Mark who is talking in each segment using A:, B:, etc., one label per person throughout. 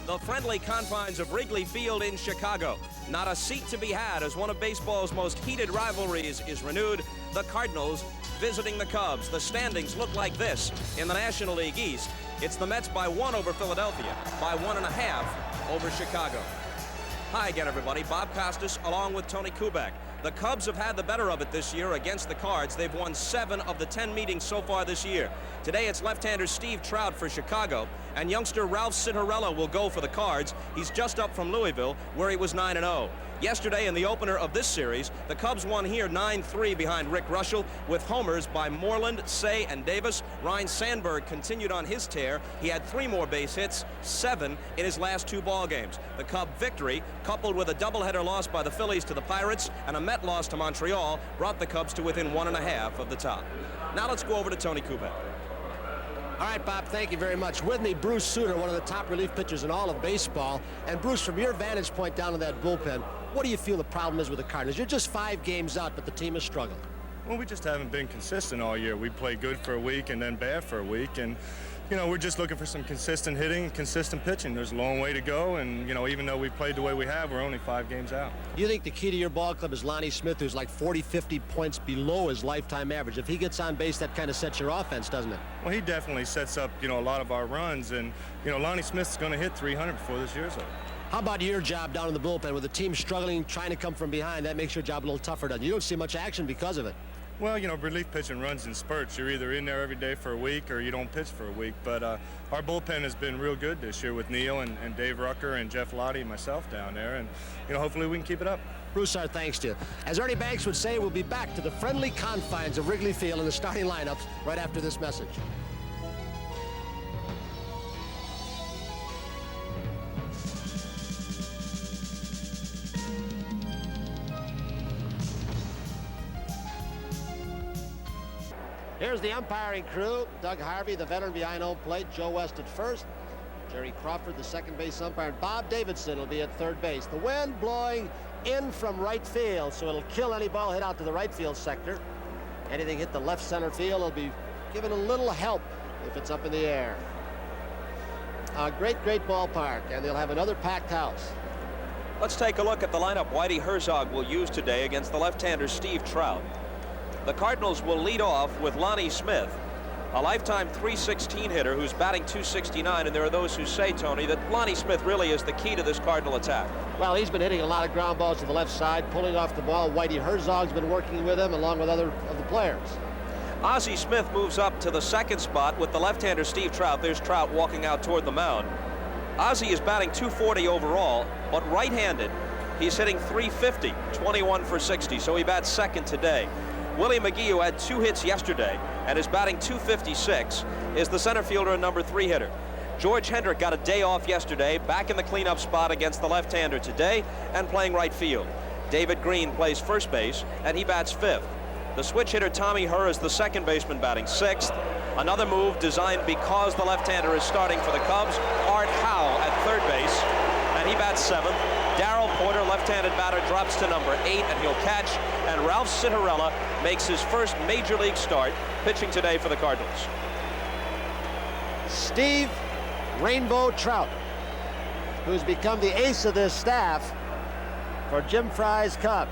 A: the friendly confines of Wrigley Field in Chicago. Not a seat to be had as one of baseball's most heated rivalries is renewed. The Cardinals visiting the Cubs. The standings look like this in the National League East. It's the Mets by 1 over Philadelphia, by 1.5 over Chicago. Hi again, everybody. Bob Costas along with Tony Kubek. The Cubs have had the better of it this year against the Cards. They've won 7 of the 10 meetings so far this year. Today it's left-hander Steve Trout for Chicago, and youngster Ralph Citarella will go for the Cards. He's just up from Louisville, where he was 9-0. Yesterday, in the opener of this series, the Cubs won here 9-3 behind Rick Russell with homers by Moreland, Say, and Davis. Ryne Sandberg continued on his tear. He had 3 more base hits, 7 in his last 2 ball games. The Cub victory, coupled with a doubleheader loss by the Phillies to the Pirates and a Met loss to Montreal, brought the Cubs to within 1.5 of the top. Now let's go over to Tony Kubek.
B: All right, Bob, thank you very much. With me, Bruce Sutter, one of the top relief pitchers in all of baseball. And Bruce, from your vantage point down in that bullpen, what do you feel the problem is with the Cardinals? You're just 5 games out, but the team has struggled.
C: Well, we just haven't been consistent all year. We play good for a week and then bad for a week. And, you know, we're just looking for some consistent hitting and consistent pitching. There's a long way to go. And, you know, even though we played the way we have, we're only 5 games out.
B: You think the key to your ball club is Lonnie Smith, who's like 40, 50 points below his lifetime average? If he gets on base, that kind of sets your offense, doesn't it?
C: Well, he definitely sets up, you know, a lot of our runs. And, you know, Lonnie Smith's going to hit 300 before this year's over.
B: How about your job down in the bullpen with the team struggling, trying to come from behind? That makes your job a little tougher, doesn't it? You don't see much action because of it.
C: Well, you know, relief pitching runs in spurts. You're either in there every day for a week or you don't pitch for a week. But our bullpen has been real good this year with Neil and Dave Rucker and Jeff Lottie and myself down there. And, you know, hopefully we can keep it up.
B: Bruce, our thanks to you. As Ernie Banks would say, we'll be back to the friendly confines of Wrigley Field in the starting lineups right after this message. Here's the umpiring crew. Doug Harvey, the veteran behind home plate. Joe West at first. Jerry Crawford, the second base umpire. And Bob Davidson will be at third base. The wind blowing in from right field, so it'll kill any ball hit out to the right field sector. Anything hit the left center field will be given a little help if it's up in the air. A great, great ballpark, and they'll have another packed house.
A: Let's take a look at the lineup Whitey Herzog will use today against the left-hander Steve Trout. The Cardinals will lead off with Lonnie Smith, a lifetime .316 hitter who's batting .269, and there are those who say, Tony, that Lonnie Smith really is the key to this Cardinal attack.
B: Well, he's been hitting a lot of ground balls to the left side, pulling off the ball. Whitey Herzog's been working with him along with other of the players.
A: Ozzie Smith moves up to the second spot with the left-hander Steve Trout. There's Trout walking out toward the mound. Ozzie is batting .240 overall, but right-handed. He's hitting .350, 21 for 60, so he bats second today. Willie McGee, who had 2 hits yesterday and is batting .256, is the center fielder and number 3 hitter. George Hendrick got a day off yesterday, back in the cleanup spot against the left-hander today and playing right field. David Green plays first base, and he bats 5th. The switch hitter Tommy Herr is the second baseman, batting 6th. Another move designed because the left-hander is starting for the Cubs. Art Howe at third base, and he bats 7th. Darrell Porter, left-handed batter, drops to number 8, and he'll catch. And Ralph Citarella makes his first major league start, pitching today for the Cardinals.
B: Steve Rainbow Trout, who's become the ace of this staff for Jim Frye's Cubs.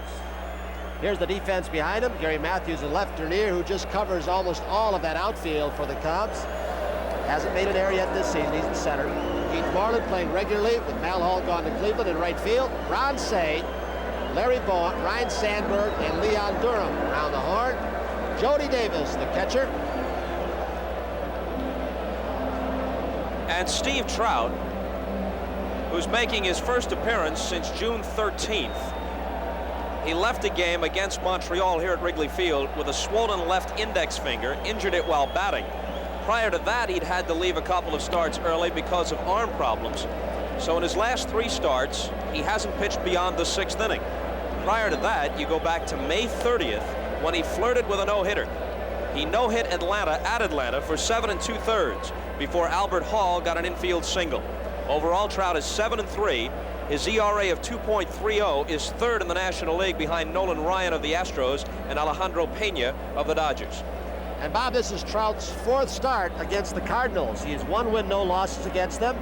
B: Here's the defense behind him. Gary Matthews, a left near, who just covers almost all of that outfield for the Cubs. Hasn't made an error yet this season. He's in center. Keith Marlin playing regularly with Mal Hall gone to Cleveland in right field. Ron Say, Larry Bowen, Ryne Sandberg, and Leon Durham around the horn. Jody Davis, the catcher.
A: And Steve Trout, who's making his first appearance since June 13th. He left a game against Montreal here at Wrigley Field with a swollen left index finger, injured it while batting. Prior to that, he'd had to leave a couple of starts early because of arm problems. So in his last 3 starts, he hasn't pitched beyond the 6th inning. Prior to that, you go back to May 30th when he flirted with a no-hitter. He no-hit Atlanta at Atlanta for 7 2/3 before Albert Hall got an infield single. Overall, Trout is 7-3. His ERA of 2.30 is 3rd in the National League behind Nolan Ryan of the Astros and Alejandro Pena of the Dodgers.
B: And Bob, this is Trout's 4th start against the Cardinals. He has 1 win, no losses against them.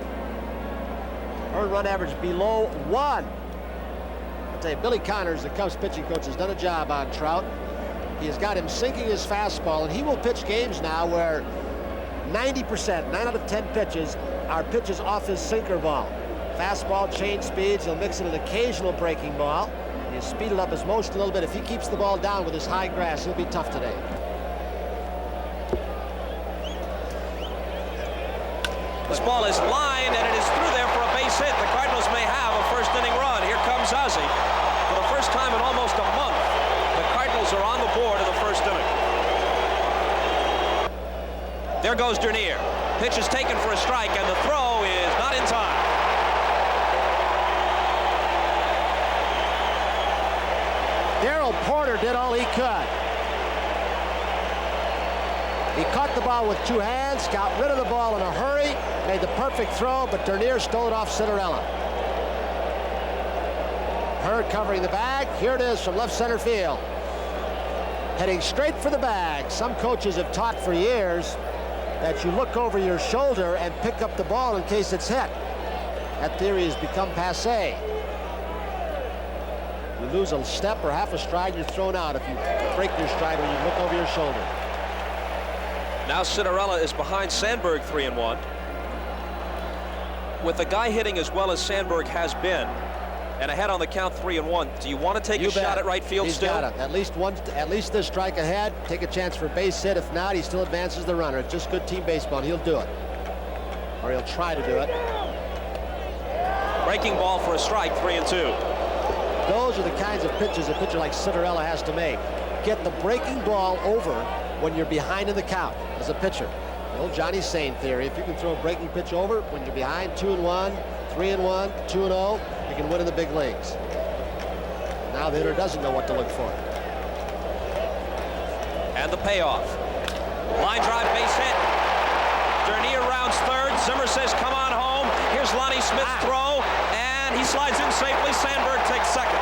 B: Earned run average below 1. I'll tell you, Billy Connors, the Cubs pitching coach, has done a job on Trout. He has got him sinking his fastball, and he will pitch games now where 90%, 9 out of 10 pitches, are pitches off his sinker ball. Fastball, change speeds, he'll mix in an occasional breaking ball. He'll speed it up his most a little bit. If he keeps the ball down with his high grass, he'll be tough today.
A: This ball is lined, and it is through there for a base hit. The Cardinals may have a first inning run. Here comes Ozzie. For the first time in almost a month, the Cardinals are on the board in the first inning. There goes Dernier. Pitch is taken for a strike, and the throw is not in time.
B: Darryl Porter did all he could. He caught the ball with 2 hands, got rid of the ball in a hurry, made the perfect throw, but Dernier stole it off Cinderella. Hurd covering the bag. Here it is from left center field. Heading straight for the bag. Some coaches have taught for years that you look over your shoulder and pick up the ball in case it's hit. That theory has become passé. You lose a step or half a stride, you're thrown out if you break your stride when you look over your shoulder.
A: Now Cinderella is behind Sandberg 3-1. With the guy hitting as well as Sandberg has been, and ahead on the count 3-1, do you want to take a shot at right field
B: He's
A: still?
B: got it. At least this strike ahead. Take a chance for a base hit. If not, he still advances the runner. It's just good team baseball, and he'll do it. Or he'll try to do it.
A: Breaking ball for a strike, 3-2.
B: Those are the kinds of pitches a pitcher like Cinderella has to make. Get the breaking ball over when you're behind in the count as a pitcher. The old Johnny Sane theory, if you can throw a breaking pitch over when you're behind 2-1, 3-1, 2-0, you can win in the big leagues. Now the hitter doesn't know what to look for.
A: And the payoff. Line drive, base hit. Dernier rounds third. Zimmer says, come on home. Here's Lonnie Smith's throw, and he slides in safely. Sandberg takes second.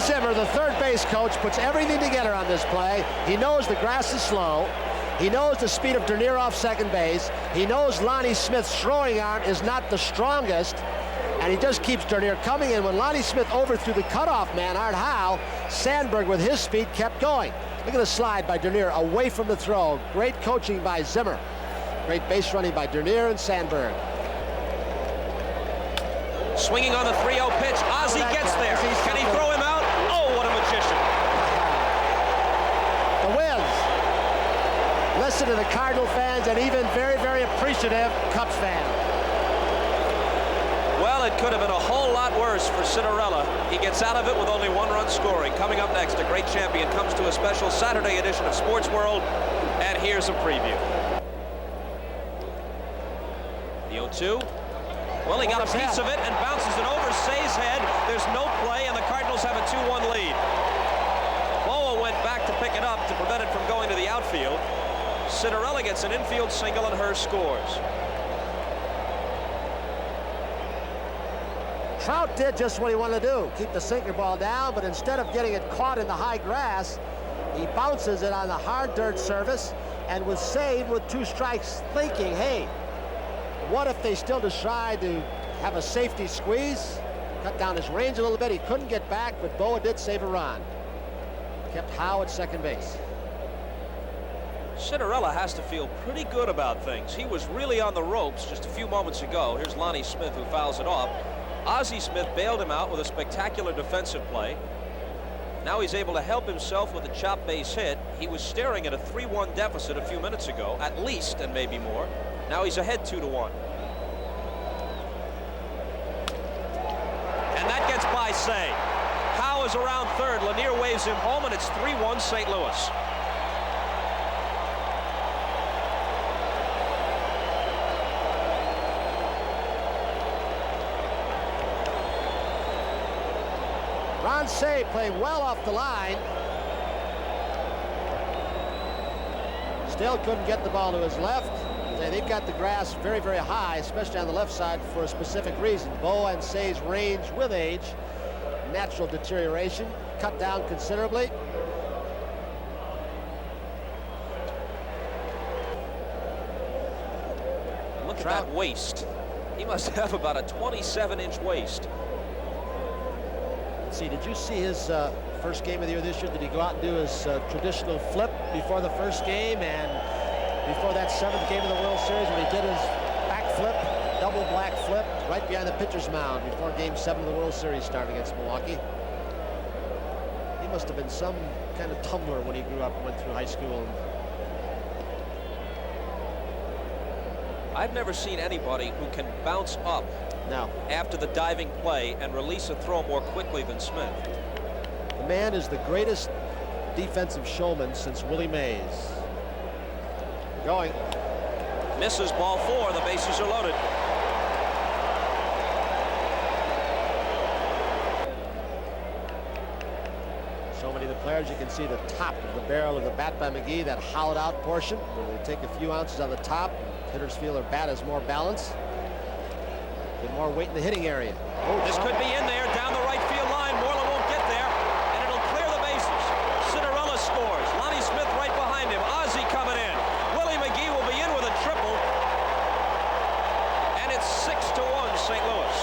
B: Zimmer, the third base coach, puts everything together on this play. He knows the grass is slow. He knows the speed of Dernier off second base. He knows Lonnie Smith's throwing arm is not the strongest, and he just keeps Dernier coming in. When Lonnie Smith overthrew the cutoff man, Art Howe, Sandberg with his speed kept going. Look at the slide by Dernier away from the throw. Great coaching by Zimmer. Great base running by Dernier and Sandberg.
A: Swinging on the 3-0 pitch. Ozzie gets there. Can he throw him out? Oh, what a magician.
B: The Wiz. Listen to the Cardinal fans and even very, very appreciative Cubs fans.
A: Well, it could have been a whole lot worse for Cinderella. He gets out of it with only 1 run scoring. Coming up next, a great champion comes to a special Saturday edition of Sports World, and here's a preview. The 0-2. Well, he got a piece of it and bounces it over Say's head. There's no play, and the Cardinals have a 2-1 lead. Boa went back to pick it up to prevent it from going to the outfield. Cinderella gets an infield single, and Hurst scores.
B: Trout did just what he wanted to do, keep the sinker ball down, but instead of getting it caught in the high grass, he bounces it on the hard dirt surface and was saved with 2 strikes, thinking, hey, what if they still decide to have a safety squeeze? Cut down his range a little bit. He couldn't get back, but Boa did save a run. Kept Howe at second base.
A: Cinderella has to feel pretty good about things. He was really on the ropes just a few moments ago. Here's Lonnie Smith, who fouls it off. Ozzie Smith bailed him out with a spectacular defensive play. Now he's able to help himself with a chop base hit. He was staring at a 3-1 deficit a few minutes ago, at least, and maybe more. Now he's ahead 2-1. And that gets by Say. Howe is around third. Lanier waves him home, and it's 3-1 St. Louis.
B: Ron Say playing well off the line. Still couldn't get the ball to his left. They've got the grass very, very high, especially on the left side, for a specific reason. Boa and Say's range with age natural deterioration, cut down considerably.
A: Look at that waist. He must have about a 27-inch waist.
B: Let's see, did you see his first game of the year this year? Did he go out and do his traditional flip before the first game and before that 7th game of the World Series when he did his back flip, double black flip, right behind the pitcher's mound before Game 7 of the World Series started against Milwaukee? He must have been some kind of tumbler when he grew up and went through high school.
A: I've never seen anybody who can bounce up after the diving play and release a throw more quickly than Smith.
B: The man is the greatest defensive showman since Willie Mays. Going.
A: Misses ball 4. The bases are loaded.
B: So many of the players, you can see the top of the barrel of the bat by McGee, that hollowed out portion, where they take a few ounces on the top. Hitters feel their bat has more balance. Get more weight in the hitting area.
A: Oh, this could be in there down the right field line. Moreland won't get there, and it'll clear the bases. Cinderella scores. Lonnie Smith right behind him. Ozzie coming in. Willie McGee will be in with a triple, and it's 6-1 St. Louis.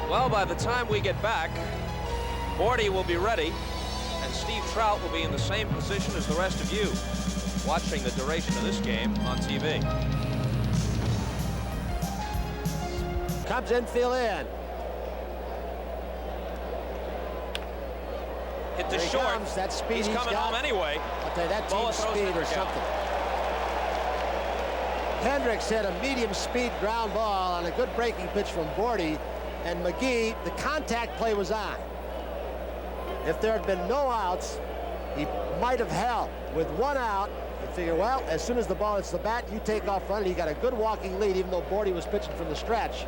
A: Well, by the time we get back, Bordy will be ready, and Steve Trout will be in the same position as the rest of you, watching the duration of this game on TV.
B: Cubs infield in.
A: Hit to
B: There he
A: short.
B: comes. That speed
A: He's coming home anyway.
B: I'll tell you, that
A: Boa
B: team
A: throws
B: speed or
A: Hendrick out.
B: something. Hendricks hit a medium speed ground ball on a good breaking pitch from Bordy, and McGee, the contact play was on. If there had been no outs, he might have held. With one out, you figure, well, as soon as the ball hits the bat, you take off running. He got a good walking lead, even though Bordy was pitching from the stretch.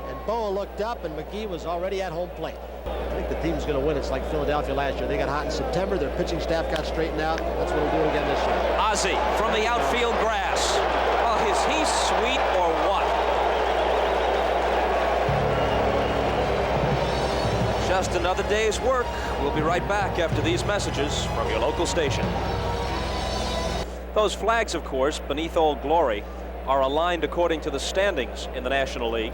B: And Boa looked up, and McGee was already at home plate. I think the team's going to win. It's like Philadelphia last year. They got hot in September. Their pitching staff got straightened out. That's what we'll do again this year.
A: Ozzie from the outfield grass. Oh, is he sweet or what? Just another day's work. We'll be right back after these messages from your local station. Those flags, of course, beneath Old Glory, are aligned according to the standings in the National League.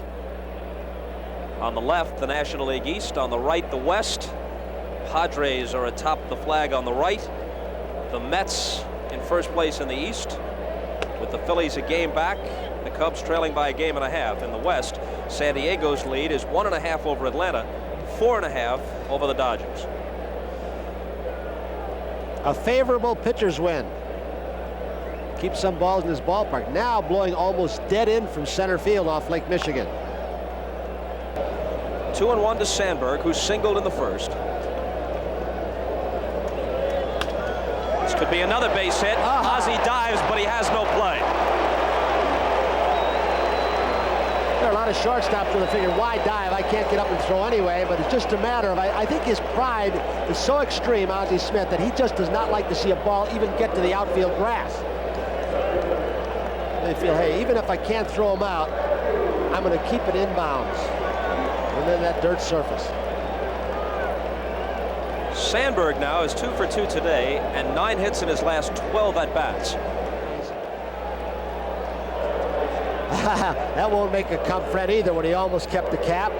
A: On the left, the National League East. On the right, the West. Padres are atop the flag on the right. The Mets in first place in the East, with the Phillies a game back. The Cubs trailing by a game and a half. In the West, San Diego's lead is 1.5 over Atlanta, 4.5 over the Dodgers.
B: A favorable pitcher's win. Keeps some balls in his ballpark. Now blowing almost dead in from center field off Lake Michigan.
A: 2-1 to Sandberg, who singled in the first. This could be another base hit. Ozzie dives, but he has no play.
B: There are a lot of shortstops where they figure, why dive? I can't get up and throw anyway. But it's just a matter of, I think his pride is so extreme, Ozzie Smith, that he just does not like to see a ball even get to the outfield grass. They feel, hey, even if I can't throw him out, I'm going to keep it inbounds. And then that dirt surface.
A: Sandberg now is 2 for 2 today and 9 hits in his last 12 at-bats.
B: That won't make a come Fred either when he almost kept the cap.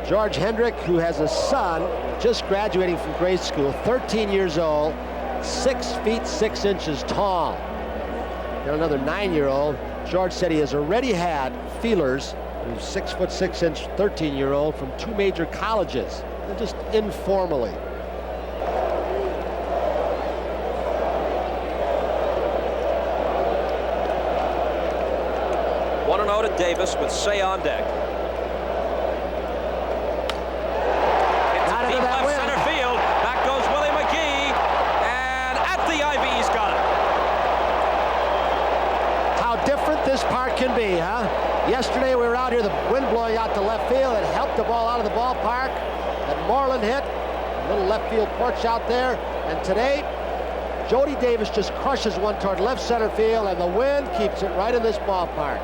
B: George Hendrick, who has a son just graduating from grade school, 13 years old, 6 feet 6 inches tall. And another 9-year-old. George said he has already had feelers, who's 6 foot 6 inch 13-year-old from 2 major colleges, just informally.
A: One and 0 to Davis with Say on deck.
B: ball out of the ballpark that Moreland hit. A little left field porch out there. And today, Jody Davis just crushes one toward left center field, and the wind keeps it right in this ballpark.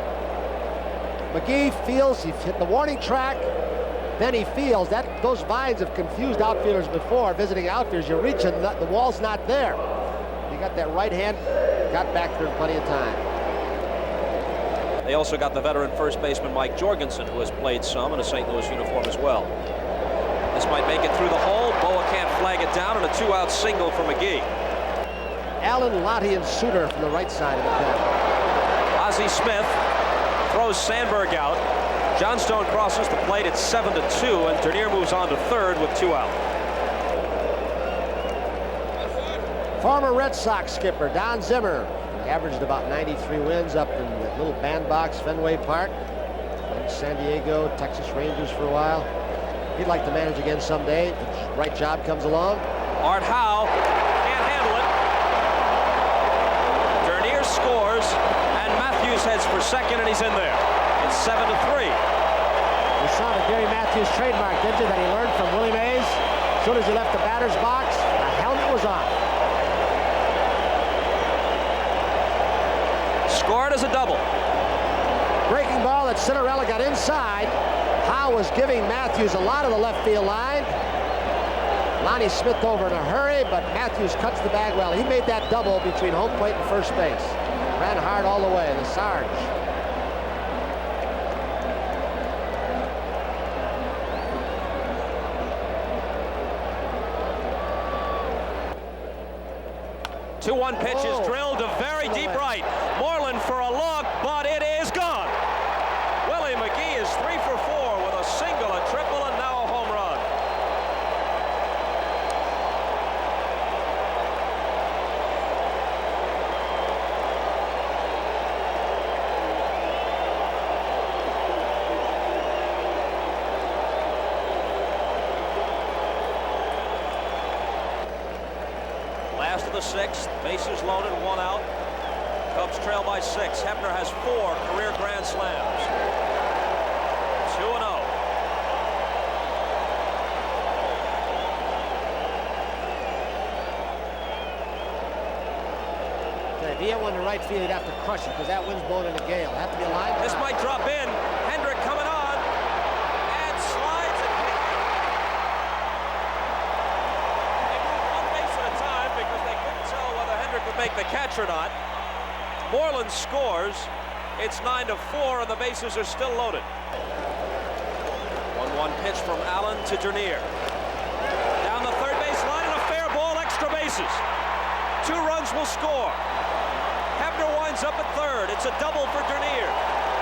B: McGee feels he's hit the warning track. Then he feels that those vines have confused outfielders before. Visiting outfielders, you're reaching, the wall's not there. He got that right hand, got back there in plenty of time.
A: They also got the veteran first baseman Mike Jorgensen, who has played some in a St. Louis uniform as well. This might make it through the hole. Boa can't flag it down, and a two-out single for McGee.
B: Allen, Lottie, and Sutter from the right side of the pen.
A: Ozzie Smith throws Sandberg out. Johnstone crosses the plate at 7-2, and Dernier moves on to third with 2 out.
B: Former Red Sox skipper Don Zimmer averaged about 93 wins up in the little bandbox Fenway Park in San Diego, Texas Rangers for a while. He'd like to manage again someday if the right job comes along.
A: Art Howe can't handle it. Dernier scores, and Matthews heads for second, and he's in there. It's 7-3.
B: You saw the Gary Matthews trademark, didn't you, that he learned from Willie Mays? As soon as he left the batter's box, the helmet was on.
A: Scored as a double.
B: Breaking ball that Cinderella got inside. Howe was giving Matthews a lot of the left field line. Lonnie Smith over in a hurry, but Matthews cuts the bag well. He made that double between home plate and first base. Ran hard all the way, the Sarge.
A: Two-one pitch is drilled to very deep right. Moreland for a look, but it is gone. Willie McGee is 3 for 4 with a single, a triple, and now a home run. Last of the sixth, bases loaded, 1 out. Cubs trail by 6. Hebner has 4 career grand slams. 2-0.
B: If he hit one to right field, he'd have to crush it because that wind's blowing in a gale. It'd have to be a line.
A: This might drop in. Hendrick coming on and slides and hits. They moved one base at a time because they couldn't tell whether Hendrick would make the catch or not. Moreland scores. It's 9-4, and the bases are still loaded. 1-1 pitch from Allen to Dernier. Down the third base line, and a fair ball, extra bases. 2 runs will score. Hebner winds up at third. It's a double for Dernier,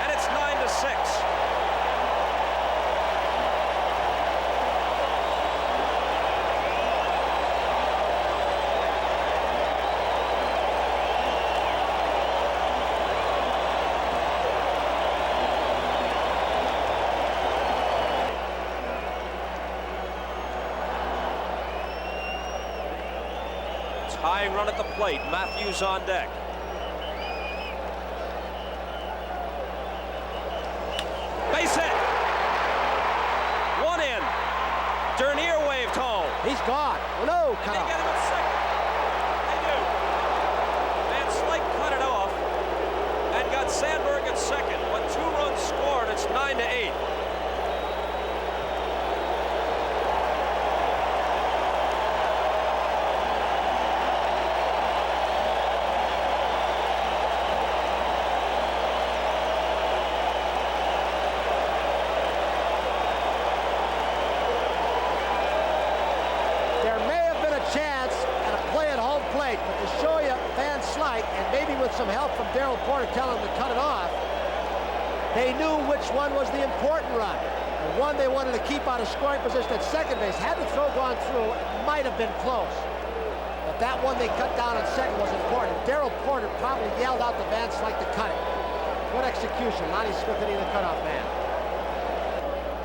A: and it's 9-6. Tying run at the plate. Matthews on deck. Base hit. 1 in. Dernier waved home.
B: He's gone. Oh, no, cut
A: They
B: off.
A: get him at second. They do. Van Slyke cut it off and got Sandberg at second. But 2 runs scored. It's 9-8.
B: Some help from Darryl Porter telling him to cut it off. They knew which one was the important run. The one they wanted to keep out of scoring position at second base. Had the throw gone through, it might have been close. But that one they cut down on second was important. Darryl Porter probably yelled out to Van Slyke to cut it. Good execution. Lonnie Smith hitting the cutoff man.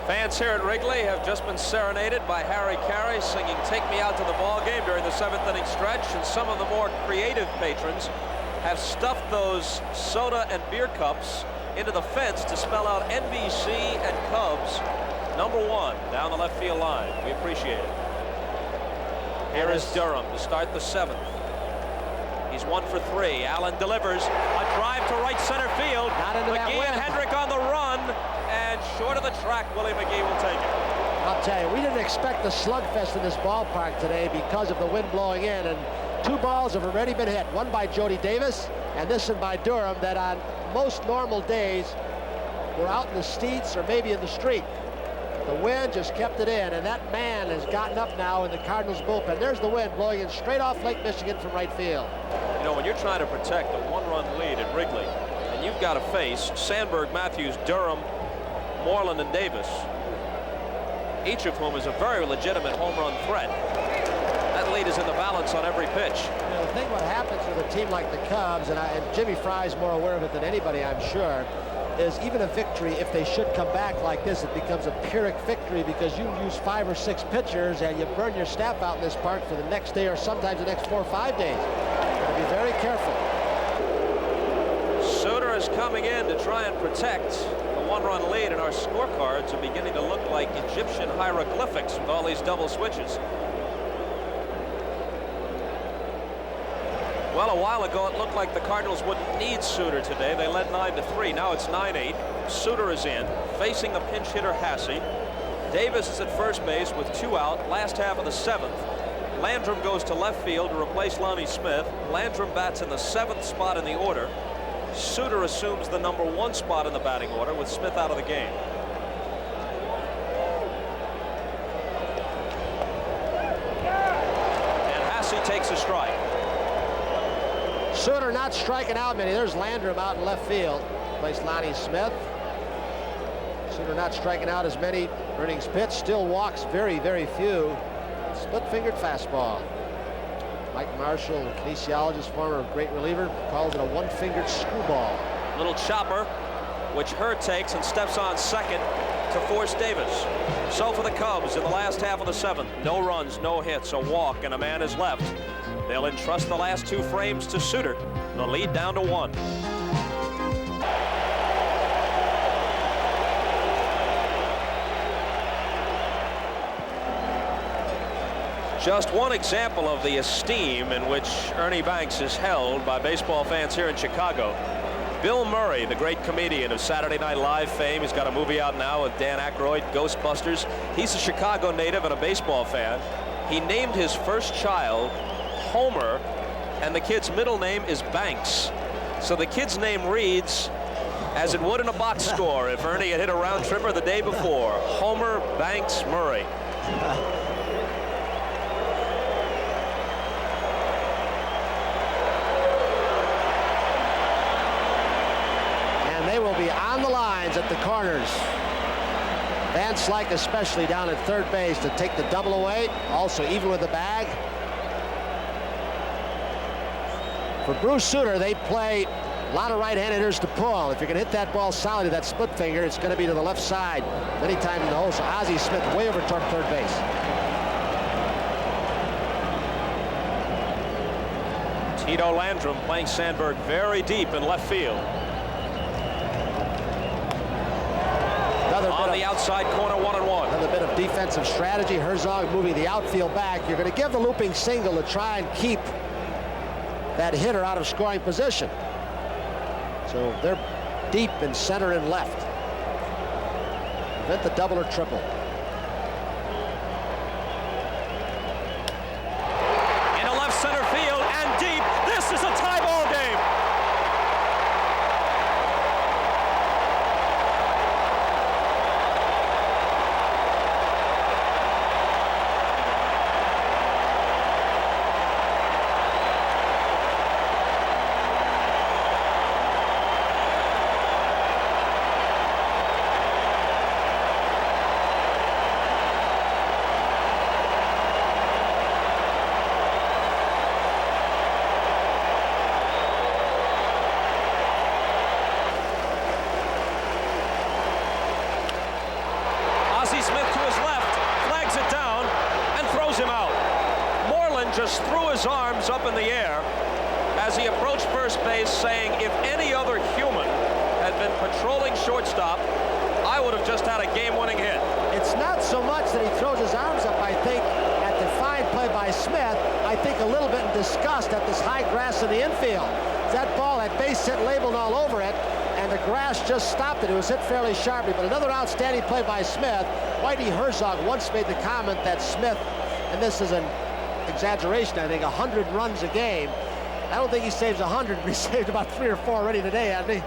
A: Fans here at Wrigley have just been serenaded by Harry Carey singing "Take Me Out to the Ball Game" during the 7th inning stretch, and some of the more creative patrons have stuffed those soda and beer cups into the fence to spell out NBC and Cubs number 1 down the left field line. We appreciate it. Here is Durham to start the 7th. He's 1 for 3. Allen delivers a drive to right center field. McGee and Hendrick on the run, and short of the track, Willie McGee will take it.
B: I'll tell you, we didn't expect the slugfest in this ballpark today because of the wind blowing in, and 2 balls have already been hit. One by Jody Davis, and this one by Durham, that on most normal days were out in the streets or maybe in the street. The wind just kept it in, and that man has gotten up now in the Cardinals bullpen. There's the wind blowing in straight off Lake Michigan from right field.
A: You know, when you're trying to protect a 1-run lead at Wrigley, and you've got to face Sandberg, Matthews, Durham, Moreland, and Davis, each of whom is a very legitimate home run threat. That lead is in the balance on every pitch.
B: You know, the thing what happens with a team like the Cubs, and Jimmy Fry's more aware of it than anybody, I'm sure, is even a victory, if they should come back like this, it becomes a Pyrrhic victory because you use 5 or 6 pitchers and you burn your staff out in this park for the next day or sometimes the next 4 or 5 days. Be very careful.
A: Sutter is coming in to try and protect the 1-run lead, and our scorecards are beginning to look like Egyptian hieroglyphics with all these double switches. Well, a while ago, it looked like the Cardinals wouldn't need Sutter today. They led 9-3. Now it's 9-8. Sutter is in, facing the pinch hitter Hasse. Davis is at first base with 2 out, last half of the 7th. Landrum goes to left field to replace Lonnie Smith. Landrum bats in the 7th spot in the order. Sutter assumes the number 1 spot in the batting order with Smith out of the game. And Hasse takes a strike.
B: Sutter not striking out many. There's Landrum out in left field. Plays Lonnie Smith. Sutter not striking out as many. Innings pitch, still walks very, very few. Split-fingered fastball. Mike Marshall, kinesiologist, former great reliever, calls it a 1-fingered screwball.
A: Little chopper, which Hurd takes and steps on second to force Davis. So for the Cubs in the last half of the 7th, no runs, no hits, a walk, and a man is left. They'll entrust the last 2 frames to Sutter. The lead down to 1. Just one example of the esteem in which Ernie Banks is held by baseball fans here in Chicago. Bill Murray, the great comedian of Saturday Night Live fame. He's got a movie out now with Dan Aykroyd, Ghostbusters. He's a Chicago native and a baseball fan. He named his first child Homer, and the kid's middle name is Banks. So the kid's name reads as it would in a box score if Ernie had hit a round tripper the day before. Homer Banks Murray.
B: And they will be on the lines at the corners. Van Slyke especially down at third base to take the double away. Also even with the bag. For Bruce Sutter, they play a lot of right-hand hitters to pull. If you're going to hit that ball solid to that split finger, it's going to be to the left side many times in the hole. So Ozzie Smith way over toward third base.
A: Tito Landrum playing Sandberg very deep in left field. On the outside corner, 1-1.
B: Another bit of defensive strategy. Herzog moving the outfield back. You're going to give the looping single to try and keep that hitter out of scoring position. So they're deep in center and left. Prevent the double or triple.
A: Into left center field and deep. This is a tie ball game. Ozzie Smith to his left, flags it down, and throws him out. Moreland just threw his arms up in the air as he approached first base, saying if any other human had been patrolling shortstop, I would have just had a game-winning hit.
B: It's not so much that he throws his arms up, I think, at the fine play by Smith. I think a little bit in disgust at this high grass in the infield. That ball had base hit labeled all over it, and the grass just stopped it. It was hit fairly sharply, but another outstanding play by Smith. Whitey Herzog once made the comment that Smith, and this is an exaggeration, I think, 100 runs a game. I don't think he saves 100, but he saved about 3 or 4 already today, hasn't he?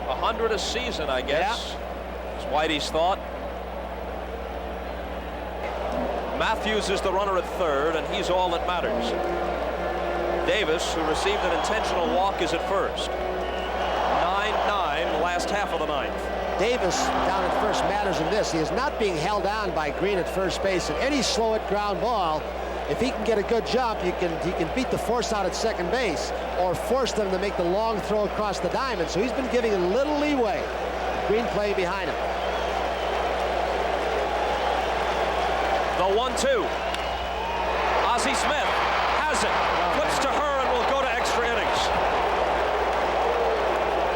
A: 100 a season, I guess. Yeah. Is Whitey's thought. Matthews is the runner at third, and he's all that matters. Davis, who received an intentional walk, is at first. 9-9, the last half of the ninth.
B: Davis down at first matters in this. He is not being held down by Green at first base, and any slow at ground ball, if he can get a good jump, he can beat the force out at second base or force them to make the long throw across the diamond. So he's been giving a little leeway. Green playing behind him.
A: The 1-2. Ozzie Smith has it. Flips to her and will go to extra innings.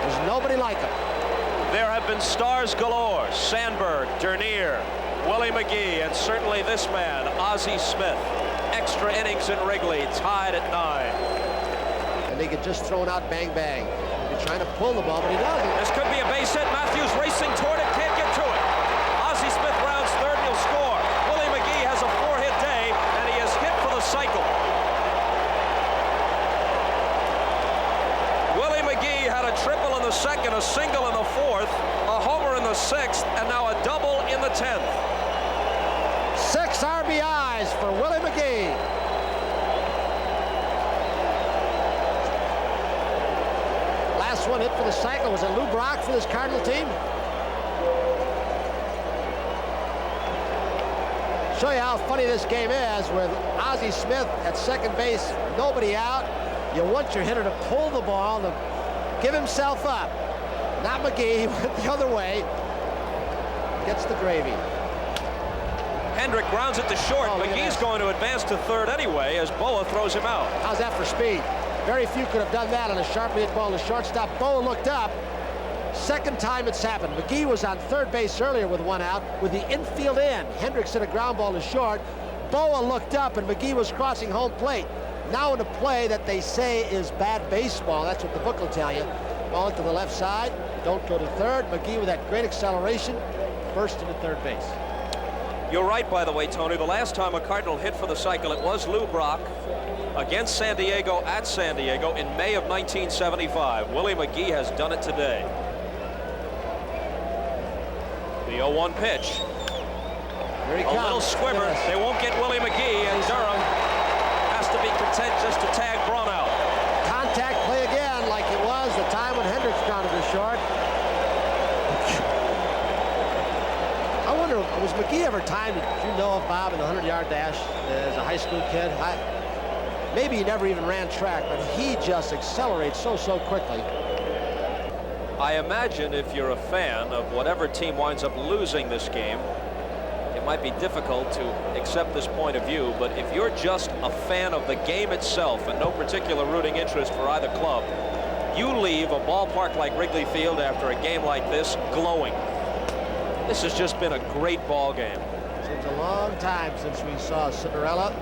B: There's nobody like him.
A: There have been stars galore. Sandberg, Dernier, Willie McGee, and certainly this man, Ozzie Smith. Extra innings in Wrigley, tied at 9.
B: And they get just thrown out, bang, bang. They're trying to pull the ball, but he doesn't.
A: This could be a base hit. Matthews racing toward it, can't get to it. Ozzie Smith rounds third and he'll score. Willie McGee has a 4-hit day, and he is hit for the cycle. Willie McGee had a triple in the second, a single in the fourth, a homer in the sixth, and now a double in the 10th.
B: 6 RBIs for Willie McGee. Last one hit for the cycle. Was it Lou Brock for this Cardinal team? Show you how funny this game is with Ozzie Smith at second base, nobody out. You want your hitter to pull the ball and to give himself up. Not McGee, he went the other way. Gets the gravy.
A: Hendrick grounds it to short. McGee's going to advance to third anyway as Boa throws him out.
B: How's that for speed? Very few could have done that on a sharply hit ball to shortstop. Boa looked up. Second time it's happened. McGee was on third base earlier with 1 out with the infield in. Hendricks hit a ground ball to short. Boa looked up and McGee was crossing home plate. Now in a play that they say is bad baseball. That's what the book will tell you. Ball into the left side. Don't go to third. McGee with that great acceleration burst into third base.
A: You're right, by the way, Tony. The last time a Cardinal hit for the cycle, it was Lou Brock against San Diego at San Diego in May of 1975. Willie McGee has done it today. The 0-1 pitch.
B: Here he comes.
A: A little squibber.
B: Yes.
A: They won't get Willie McGee, and Durham has to be content just to tag Braun out.
B: Contact play again, like it was the time when Hendricks grounded to short. I wonder, was McGee ever timed? Did you know of Bob in the 100-yard dash as a high school kid? Maybe he never even ran track, but he just accelerates so quickly.
A: I imagine if you're a fan of whatever team winds up losing this game, it might be difficult to accept this point of view, but if you're just a fan of the game itself and no particular rooting interest for either club, you leave a ballpark like Wrigley Field after a game like this glowing. This has just been a great ball game.
B: It's a long time since we saw Cinderella,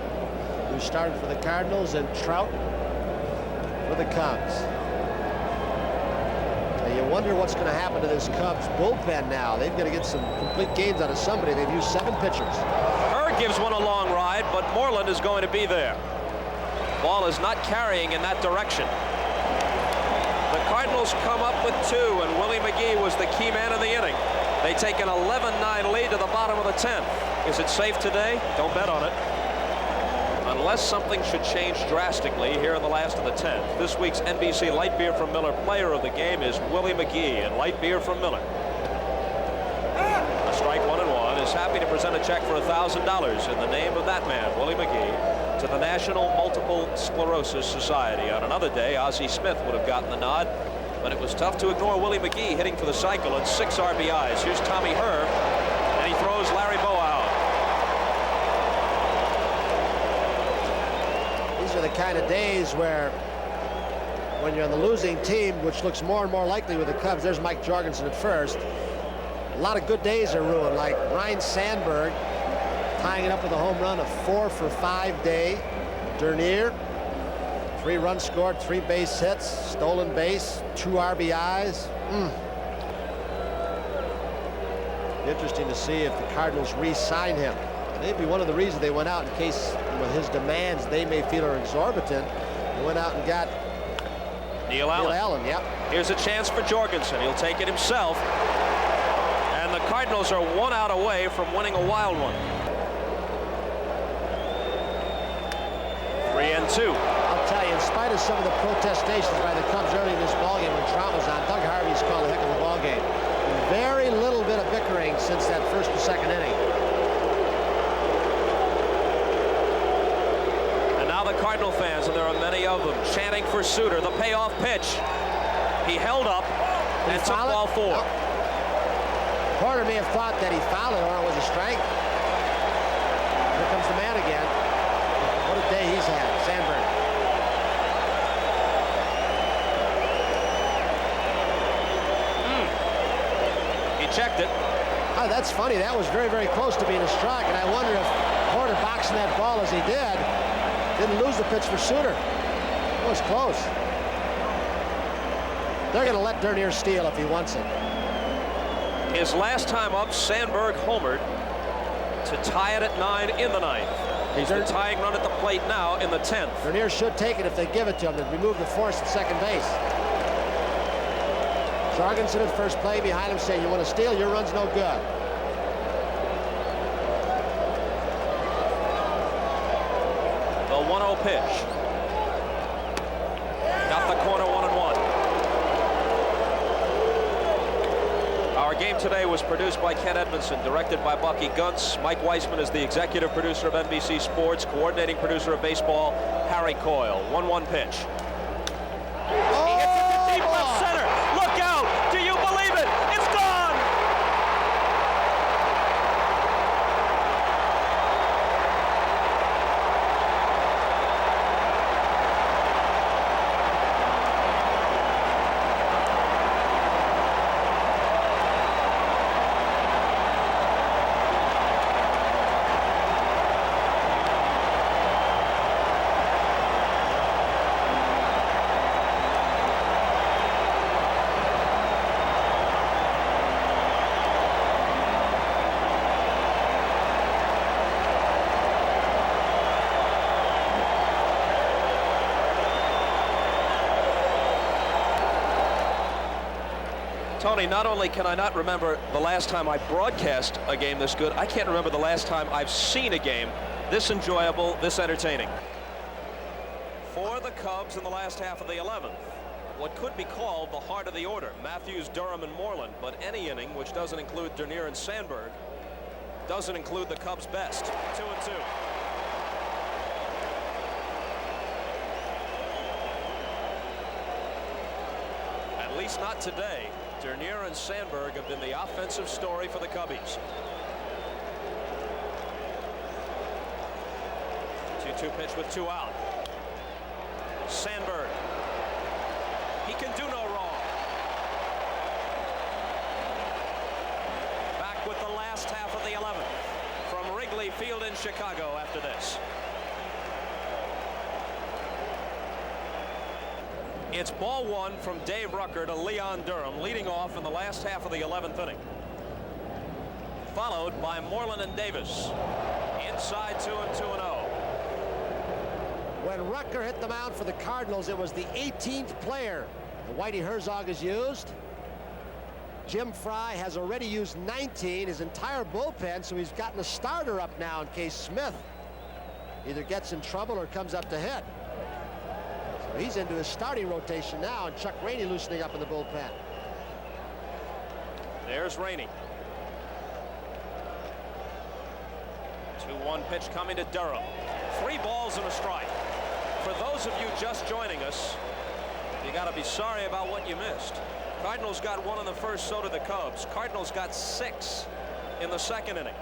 B: who started for the Cardinals, and Trout for the Cubs. Now you wonder what's going to happen to this Cubs bullpen now. They've got to get some complete games out of somebody. They've used 7 pitchers.
A: Herr gives one a long ride, but Moreland is going to be there. Ball is not carrying in that direction. The Cardinals come up with 2, and Willie McGee was the key man in the inning. They take an 11-9 lead to the bottom of the 10th. Is it safe today? Don't bet on it. Unless something should change drastically here in the last of the 10th. This week's NBC Light Beer from Miller player of the game is Willie McGee, and Light Beer from Miller. A strike 1-1 is happy to present a check for $1,000 in the name of that man, Willie McGee, to the National Multiple Sclerosis Society. On another day, Ozzie Smith would have gotten the nod, but it was tough to ignore Willie McGee hitting for the cycle and 6 RBIs. Here's Tommy Herr, and he throws Larry Boa out.
B: These are the kind of days where when you're on the losing team, which looks more and more likely with the Cubs. There's Mike Jorgensen at first. A lot of good days are ruined, like Ryne Sandberg tying it up with a home run, a 4-for-5 day. Dernier, 3 runs scored, 3 base hits, stolen base, 2 RBIs. Interesting to see if the Cardinals re-sign him. Maybe one of the reasons they went out, in case his demands they may feel are exorbitant, they went out and got
A: Neil Allen.
B: Yep.
A: Here's a chance for Jorgensen. He'll take it himself. And the Cardinals are 1 out away from winning a wild one. 3-2.
B: I'll tell you, in spite of some of the protestations by the Cubs early in this ballgame when Trout was on, Doug Harvey's called a heck of a ballgame. Very little bit of bickering since that first and second inning.
A: And now the Cardinal fans, and there are many of them, chanting for Sutter. The payoff pitch. He held up and took ball 4.
B: No. Part of me have thought that he fouled it or it was a strike. Here comes the man again. What a day he's had, Sandberg.
A: Checked it.
B: Oh, that's funny. That was very, very close to being a strike, and I wonder if Porter, boxing that ball as he didn't lose the pitch for Sutter. It was close. They're going to let Dernier steal if he wants it.
A: His last time up, Sandberg homered to tie it at 9 in the 9th. He's the tying run at the plate now in the 10th.
B: Dernier should take it if they give it to him to remove the force at second base. Jorgensen at first play behind him saying, you want to steal, your run's no good.
A: The 1-0 pitch. Got the corner, 1-1. Our game today was produced by Ken Edmondson, directed by Bucky Gunts. Mike Weisman is the executive producer of NBC Sports, coordinating producer of baseball, Harry Coyle. 1-1 pitch. He hits it to deep left center. Look out! Do you believe it? It's gone! Tony, not only can I not remember the last time I broadcast a game this good, I can't remember the last time I've seen a game this enjoyable, this entertaining. For the Cubs in the last half of the 11th, what could be called the heart of the order. Matthews, Durham, and Moreland, but any inning which doesn't include Dernier and Sandberg doesn't include the Cubs' best. 2-2. At least not today. Dernier and Sandberg have been the offensive story for the Cubbies. 2-2 pitch with 2 out. Sandberg. He can do no wrong. Back with the last half of the 11th from Wrigley Field in Chicago after this. It's ball 1 from Dave Rucker to Leon Durham, leading off in the last half of the 11th inning. Followed by Moreland and Davis. Inside 2 and 2-0.
B: When Rucker hit the mound for the Cardinals, it was the 18th player that Whitey Herzog has used. Jim Fry has already used 19, his entire bullpen, so he's gotten a starter up now in case Smith either gets in trouble or comes up to hit. So he's into his starting rotation now, and Chuck Rainey loosening up in the bullpen.
A: There's Rainey. 2-1 pitch coming to Durham. 3 balls and a strike. For those of you just joining us, you got to be sorry about what you missed. Cardinals got 1 in the first, so did the Cubs. Cardinals got 6 in the second inning.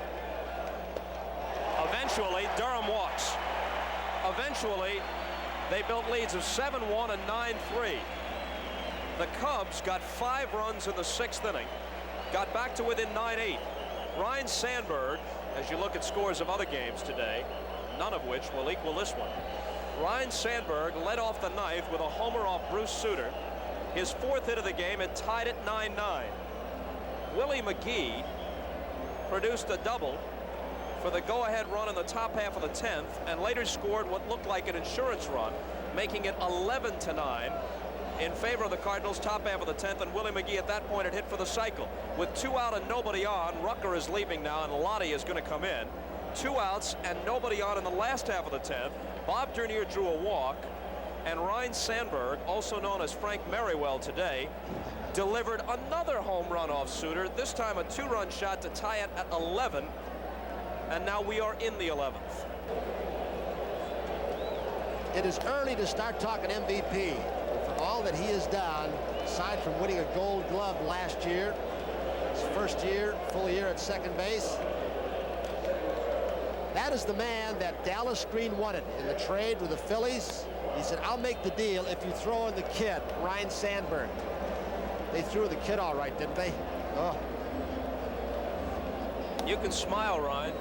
A: Eventually, Durham walks. Eventually, They built leads of 7-1 and 9-3. The Cubs got 5 runs in the 6th inning, got back to within 9-8. Ryne Sandberg, as you look at scores of other games today, none of which will equal this one. Ryne Sandberg led off the 9th with a homer off Bruce Sutter. His 4th hit of the game had tied it 9-9. Willie McGee produced a double for the go-ahead run in the top half of the 10th, and later scored what looked like an insurance run, making it 11-9 in favor of the Cardinals, top half of the 10th. And Willie McGee at that point had hit for the cycle. With 2 out and nobody on, Rucker is leaving now, and Lottie is going to come in. 2 outs and nobody on in the last half of the 10th. Bob Dernier drew a walk, and Ryne Sandberg, also known as Frank Merriwell today, delivered another home run off Sutter, this time a 2-run shot to tie it at 11, and now we are in the 11th.
B: It is early to start talking MVP. For all that he has done, aside from winning a Gold Glove last year, his first year, full year at second base, that is the man that Dallas Green wanted in the trade with the Phillies. He said, I'll make the deal if you throw in the kid, Ryne Sandberg. They threw the kid all right, didn't they? Oh.
A: You can smile, Ryne.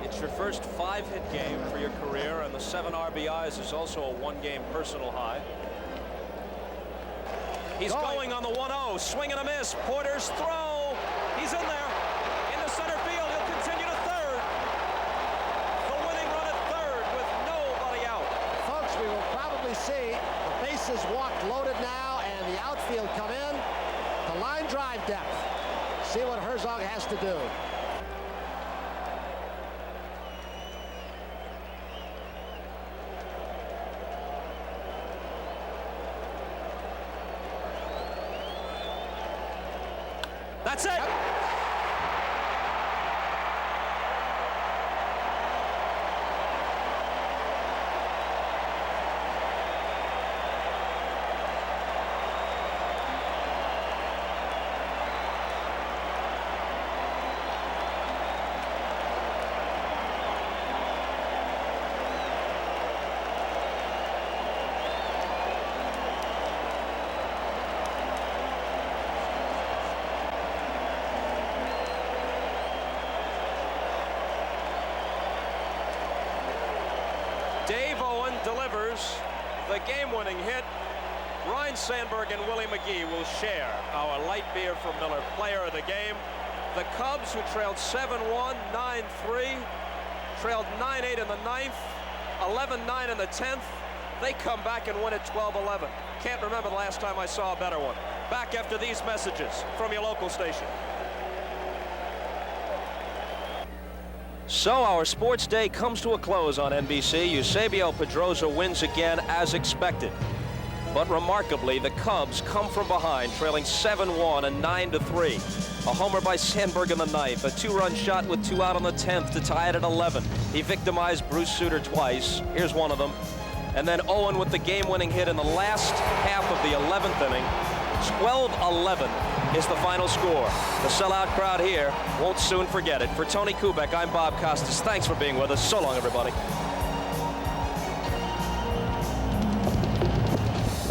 A: It's your first 5-hit game for your career, and the 7 RBIs is also a 1-game personal high. He's going on the 1-0, swing and a miss. Porter's throw. He's in there. Into center field. He'll continue to third. The winning run at third with nobody out.
B: Folks, we will probably see the bases walked loaded now and the outfield come in. The line drive depth. See what Herzog has to do.
A: That's it. Dave Owen delivers the game-winning hit. Ryne Sandberg and Willie McGee will share our light beer from Miller player of the game. The Cubs, who trailed 7-1, 9-3, trailed 9-8 in the 9th, 11-9 in the 10th. They come back and win it 12-11. Can't remember the last time I saw a better one. Back after these messages from your local station. So our sports day comes to a close on NBC. Eusebio Pedroza wins again as expected. But remarkably, the Cubs come from behind, trailing 7-1 and 9-3. A homer by Sandberg in the 9th, a 2-run shot with 2 out on the 10th to tie it at 11. He victimized Bruce Sutter twice. Here's one of them. And then Owen with the game-winning hit in the last half of the 11th inning. 12-11 is the final score. The sellout crowd here won't soon forget it. For Tony Kubek, I'm Bob Costas. Thanks for being with us. So long, everybody.